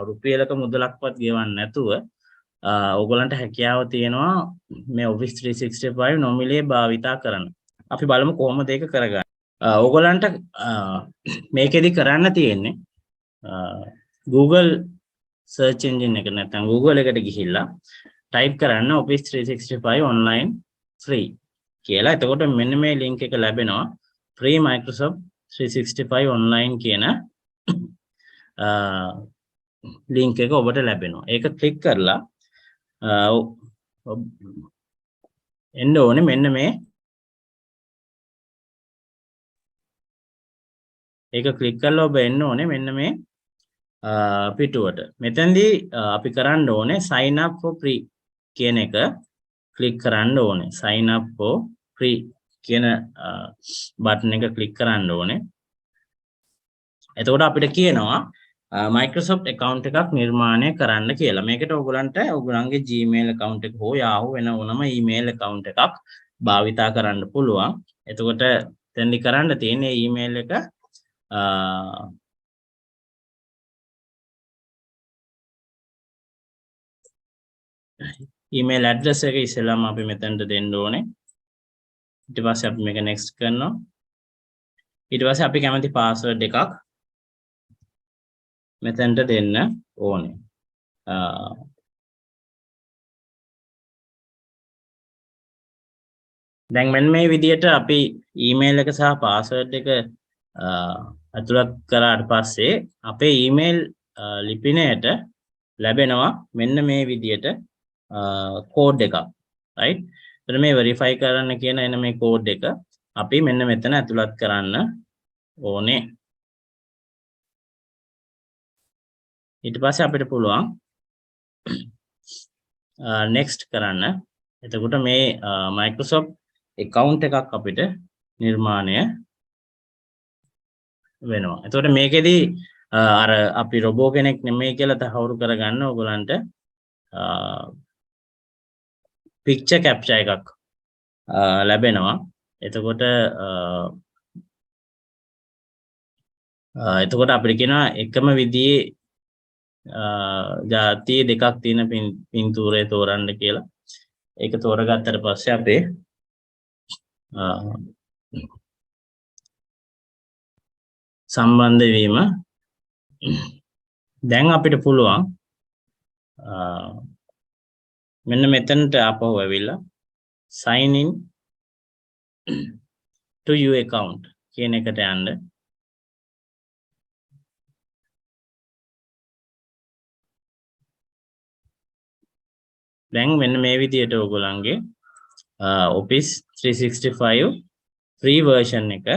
රුපියලක මුදලක්වත් ගෙවන්න නැතුව ඕගලන්ට හැකියාව තියෙනවා මේ Office 365 නොමිලේ භාවිතා කරන්න. අපි බලමු කොහොමද ඒක කරගන්නේ. ඕගලන්ට මේකෙදි කරන්න තියෙන්නේ Google search engine එක නැත්නම් Google එකට ගිහිල්ලා type කරන්න Office 365 online free කියලා. එතකොට මෙන්න මේ link එක ලැබෙනවා free Microsoft 365 online කියන link එක ඔබට ලැබෙනවා. ඒක click කරලා එන්න ඕනේ මෙන්න මේ ඒක click කරලා ඔබ එන්න ඕනේ මෙන්න මේ පිටුවට. මෙතෙන්දී අපි කරන්න ඕනේ sign up for free කියන එක click කරන්න ඕනේ. sign up for free කියන බටන් එක click කරන්න ඕනේ. එතකොට අපිට කියනවා Microsoft account එකක් නිර්මාණය කරන්න කියලා. මේකට ඔයගලන්ට ඔයගලන්ගේ Gmail account එක හෝ Yahoo වෙන ඕනම email account එකක් භාවිතා කරන්න පුළුවන්. එතකොට දැන් කරන්න තියෙන්නේ email එක email address එක ඉස්සෙල්ලාම අපි මෙතනට දෙන්න ඕනේ. ඊට පස්සේ අපි මේක next කරනවා. ඊට පස්සේ අපි කැමති password එකක් මෙතනට දෙන්න ඕනේ. දැන් මෙන්න මේ විදිහට අපි email එක සහ password එක අතුලත් කරාට පස්සේ අපේ email ලිපිනයට ලැබෙනවා මෙන්න මේ විදිහට code එකක්. right? එතන මේ verify කරන්න කියන එන මේ code එක අපි මෙන්න මෙතන අතුලත් කරන්න ඕනේ. ඊට පස්සේ අපිට පුළුවන් next කරන්න. එතකොට මේ Microsoft account එකක් අපිට නිර්මාණය වෙනවා. එතකොට මේකෙදි අර අපි රොබෝ කෙනෙක් නෙමෙයි කියලා තහවුරු කරගන්න ඕගලන්ට picture capture එකක් ලැබෙනවා. එතකොට අපිට කියනවා එකම විදිහේ ಜಾති දෙකක් තියෙන පින්තූරය තෝරන්න කියලා. ඒක තෝරගත්තට පස්සේ අපේ සම්බන්ධ වීම දැන් අපිට පුළුවන් මෙන්න මෙතනට ආපහු ඇවිල්ලා sign in to your account කියන එකට යන්න. දැන් මෙන්න මේ විදිහට ඔයගොල්ලන්ගේ Office 365 free version එක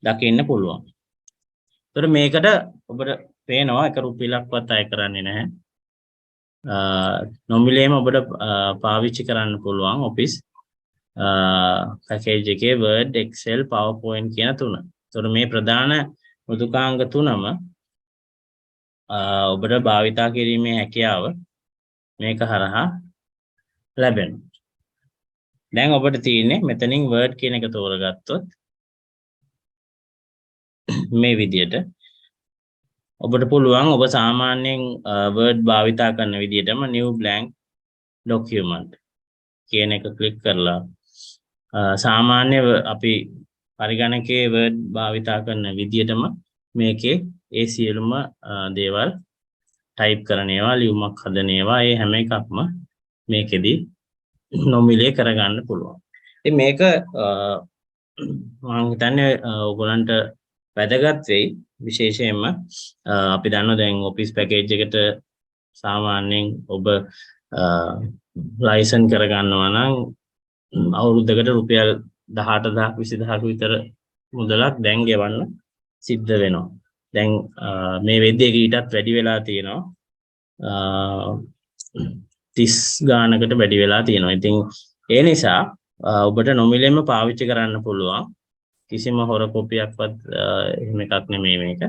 දකින්න පුළුවන්. ඒතර මේකට ඔබට පේනවා එක රුපියලක්වත් අය කරන්නේ නැහැ. නොමිලේම ඔබට පාවිච්චි කරන්න පුළුවන් Office package එකේ Word, Excel, PowerPoint කියන තුන. ඒතර මේ ප්‍රධාන මෘදුකාංග තුනම ඔබට භාවිතා කිරීමේ හැකියාව මේක හරහා ලැබෙනවා. දැන් ඔබට තියෙන්නේ මෙතනින් Word කියන එක තෝරගත්තොත් මේ විදිහට ඔබට පුළුවන් ඔබ සාමාන්‍යයෙන් Word භාවිතා කරන විදිහටම new blank document කියන එක ක්ලික් කරලා සාමාන්‍ය අපි පරිගණකයේ Word භාවිතා කරන විදිහටම මේකේ ඒ සියලුම දේවල් type කරන ඒවා ලියුමක් හදන ඒවා ඒ හැම එකක්ම මේකෙදි නොමිලේ කරගන්න පුළුවන්. ඉතින් මේක මම හිතන්නේ ඔයගලන්ට වැදගත් වෙයි. විශේෂයෙන්ම අපි දන්නවා දැන් Office package එකට සාමාන්‍යයෙන් ඔබ ලයිසන් කරගන්නවා නම් අවුරුද්දකට රුපියල් 18000ක් 20000ක් විතර මුදලක් දැන් ගෙවන්න සිද්ධ වෙනවා. දැන් මේ වෙද්දී ඊටත් වැඩි වෙලා තියෙනවා. 30 ගානකට වැඩි වෙලා තියෙනවා. ඉතින් ඒ නිසා ඔබට නොමිලේම පාවිච්චි කරන්න පුළුවන්. කිසිම හොර කොපියක්වත් එහෙම එකක් නෙමෙයි මේක.